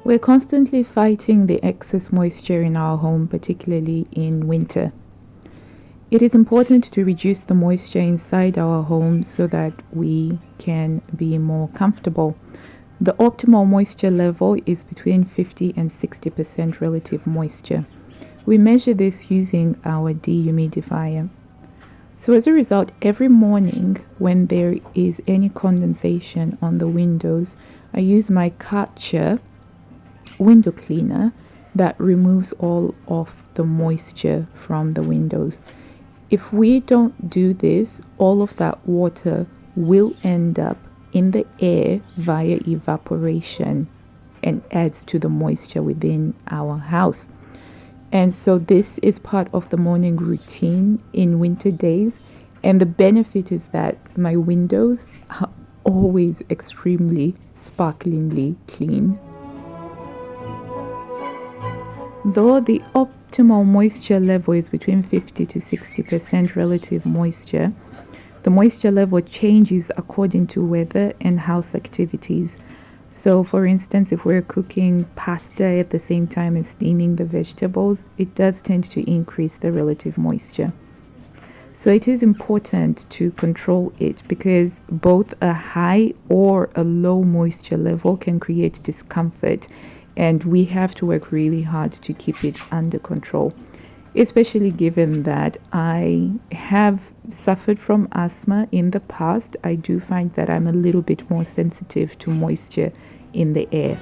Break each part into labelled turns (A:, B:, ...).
A: We're constantly fighting the excess moisture in our home, particularly in winter. It is important to reduce the moisture inside our home so that we can be more comfortable. The optimal moisture level is between 50 and 60% relative moisture. We measure this using our dehumidifier. So as a result, every morning when there is any condensation on the windows, I use my Karcher window cleaner that removes all of the moisture from the windows. If we don't do this, all of that water will end up in the air via evaporation and adds to the moisture within our house. And so this is part of the morning routine in winter days. And the benefit is that my windows are always extremely sparklingly clean. Though the optimal moisture level is between 50 to 60% relative moisture, the moisture level changes according to weather and house activities. So for instance, if we're cooking pasta at the same time as steaming the vegetables, it does tend to increase the relative moisture. So it is important to control it because both a high or a low moisture level can create discomfort, and we have to work really hard to keep it under control. Especially given that I have suffered from asthma in the past, I do find that I'm a little bit more sensitive to moisture in the air.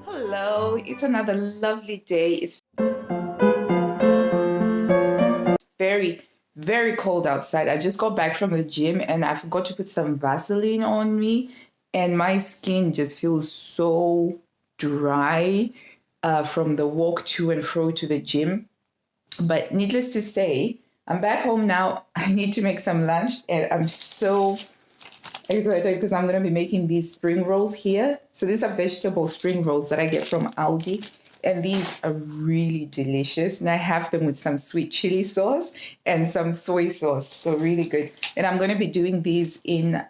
A: Hello, it's another lovely day. It's very, very cold outside. I just got back from the gym and I forgot to put some Vaseline on me, and my skin just feels so dry from the walk to and fro to the gym. But needless to say, I'm back home now. I need to make some lunch, and I'm so excited because I'm going to be making these spring rolls here. So these are vegetable spring rolls that I get from Aldi, and these are really delicious. And I have them with some sweet chili sauce and some soy sauce. So really good. And I'm going to be doing these in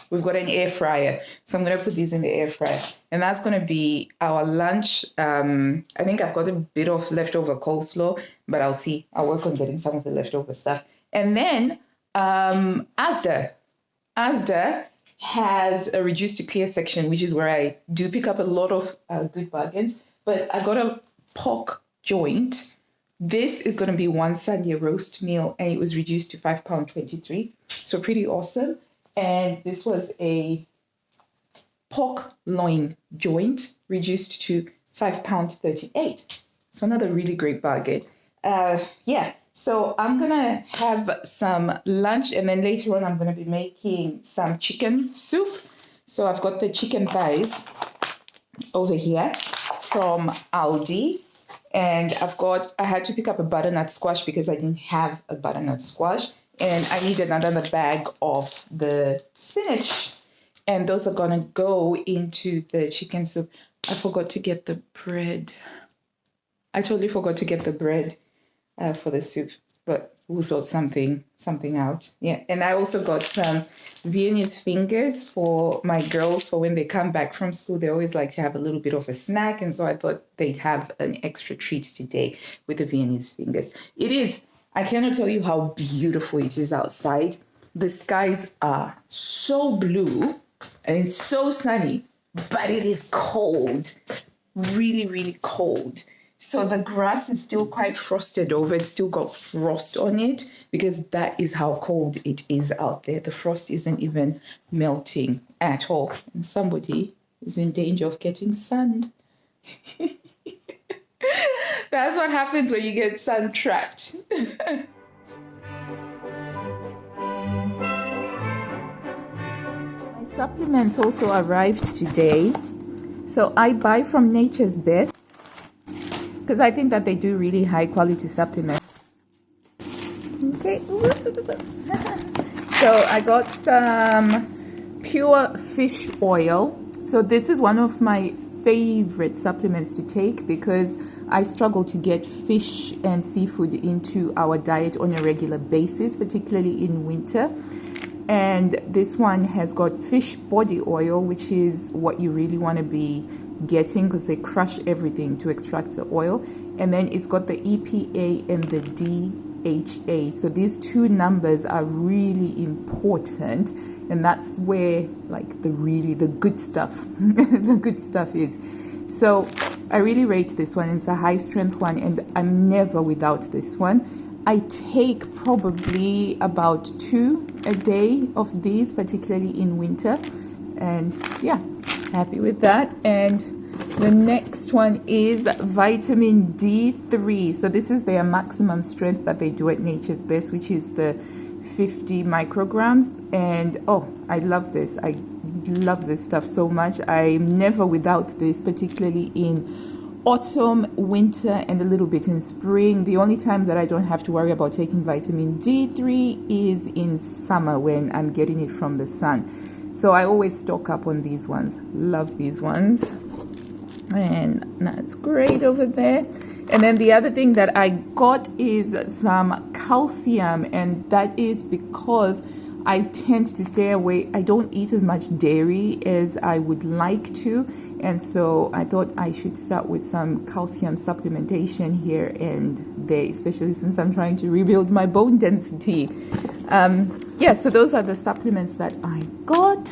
A: we've got an air fryer. So I'm going to put these in the air fryer. And that's going to be our lunch. I think I've got a bit of leftover coleslaw, but I'll see. I'll work on getting some of the leftover stuff. And then Asda has a reduced to clear section, which is where I do pick up a lot of good bargains. But I got a pork joint. This is going to be one Sunday roast meal, and it was reduced to £5.23. So pretty awesome. And this was a pork loin joint reduced to £5.38. So another really great bargain. So I'm going to have some lunch, and then later on I'm going to be making some chicken soup. So I've got the chicken thighs over here from Aldi, and I had to pick up a butternut squash because I didn't have a butternut squash, and I needed another bag of the spinach, and those are going to go into the chicken soup. I forgot to get the bread. I totally forgot to get the bread for the soup, but we'll sort something out. Yeah, and I also got some Viennese fingers for my girls for when they come back from school. They always like to have a little bit of a snack, and so I thought they'd have an extra treat today with the Viennese fingers. I cannot tell you how beautiful it is outside. The skies are so blue and it's so sunny, but it is cold, really, really cold. So the grass is still quite frosted over. It's still got frost on it because that is how cold it is out there. The frost isn't even melting at all. And somebody is in danger of getting sand. That's what happens when you get sun trapped. My supplements also arrived today. So I buy from Nature's Best because I think that they do really high quality supplements. Okay. So I got some pure fish oil. So this is one of my favorite supplements to take because I struggle to get fish and seafood into our diet on a regular basis, particularly in winter. And this one has got fish body oil, which is what you really want to be getting because they crush everything to extract the oil. And then it's got the EPA and the DHA. So these two numbers are really important. And that's where like the good stuff, the good stuff is. So I really rate this one. It's a high strength one and I'm never without this one. I take probably about 2 a day of these, particularly in winter. And yeah, happy with that. And the next one is vitamin D3. So this is their maximum strength that they do at Nature's Best, which is the 50 micrograms. And oh, I love this. I love this stuff so much. I'm never without this, particularly in autumn, winter, and a little bit in spring. The only time that I don't have to worry about taking vitamin D3 is in summer when I'm getting it from the sun. So I always stock up on these ones. Love these ones. And that's great over there. And then the other thing that I got is some calcium, and that is because I tend to stay away. I don't eat as much dairy as I would like to. And so I thought I should start with some calcium supplementation here and there, especially since I'm trying to rebuild my bone density. Yeah, so those are the supplements that I got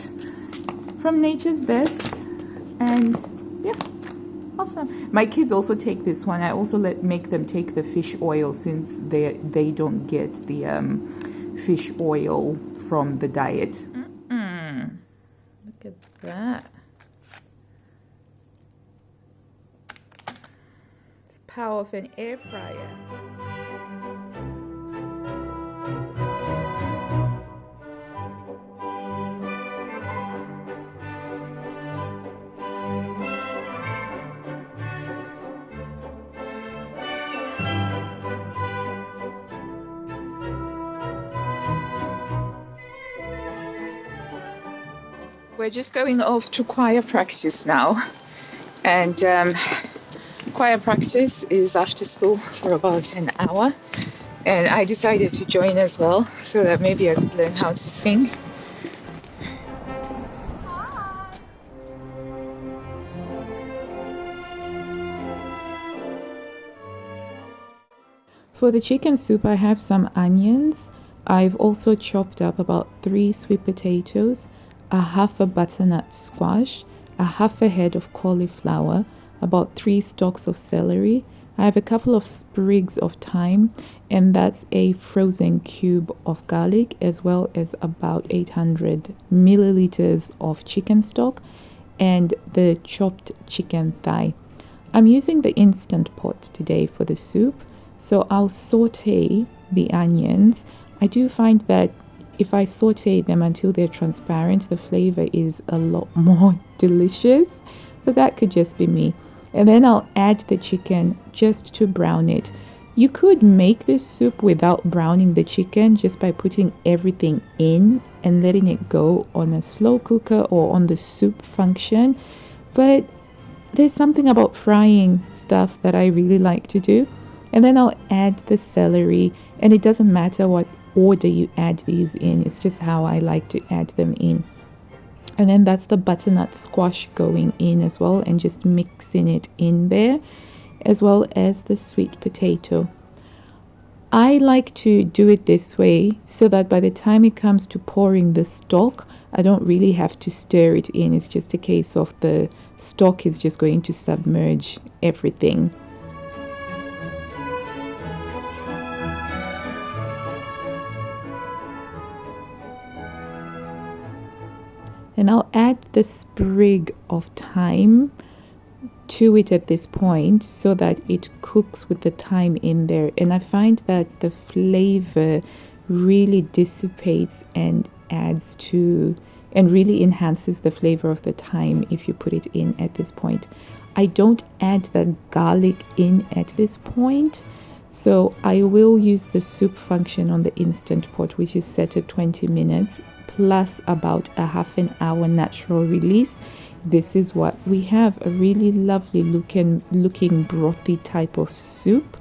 A: from Nature's Best. And yeah, awesome. My kids also take this one. I also make them take the fish oil since they don't get the fish oil from the diet. Look at that. Power of an air fryer. We're just going off to choir practice now, and choir practice is after school for about an hour, and I decided to join as well so that maybe I could learn how to sing. For the chicken soup, I have some onions. I've also chopped up about 3 sweet potatoes, a half a butternut squash, a half a head of cauliflower, about 3 stalks of celery. I have a couple of sprigs of thyme, and that's a frozen cube of garlic, as well as about 800 milliliters of chicken stock and the chopped chicken thigh. I'm using the Instant Pot today for the soup, so I'll saute the onions. I do find that if I saute them until they're transparent, the flavor is a lot more delicious, but that could just be me. And then I'll add the chicken just to brown it. You could make this soup without browning the chicken just by putting everything in and letting it go on a slow cooker or on the soup function. But there's something about frying stuff that I really like to do. And then I'll add the celery, and it doesn't matter what order you add these in, it's just how I like to add them in. And then that's the butternut squash going in as well, and just mixing it in there, as well as the sweet potato. I like to do it this way so that by the time it comes to pouring the stock, I don't really have to stir it in. It's just a case of the stock is just going to submerge everything.
B: I'll add the sprig of thyme to it at this point so that it cooks with the thyme in there. And I find that the flavor really dissipates and adds to and really enhances the flavor of the thyme if you put it in at this point. I don't add the garlic in at this point, so I will use the soup function on the Instant Pot, which is set at 20 minutes plus about a half an hour natural release. This is what we have, a really lovely looking brothy type of soup.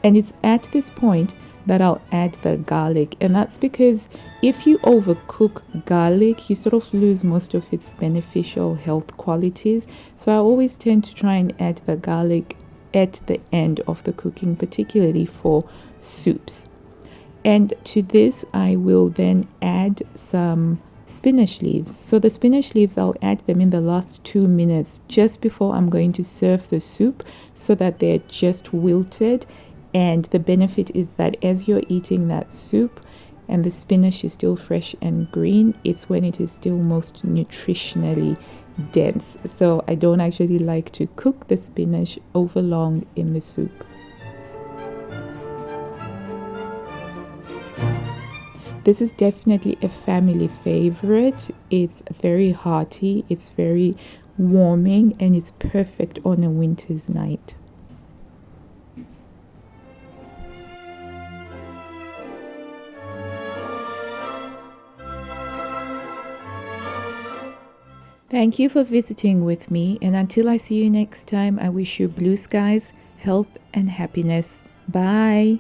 B: And it's at this point that I'll add the garlic, and that's because if you overcook garlic, you sort of lose most of its beneficial health qualities. So I always tend to try and add the garlic at the end of the cooking, particularly for soups. And to this I will then add some spinach leaves. So the spinach leaves, I'll add them in the last 2 minutes just before I'm going to serve the soup so that they're just wilted. And the benefit is that as you're eating that soup and the spinach is still fresh and green, it's when it is still most nutritionally dense. So I don't actually like to cook the spinach over long in the soup. This is definitely a family favorite. It's very hearty, it's very warming, and it's perfect on a winter's night. Thank you for visiting with me, and until I see you next time, I wish you blue skies, health, and happiness. Bye.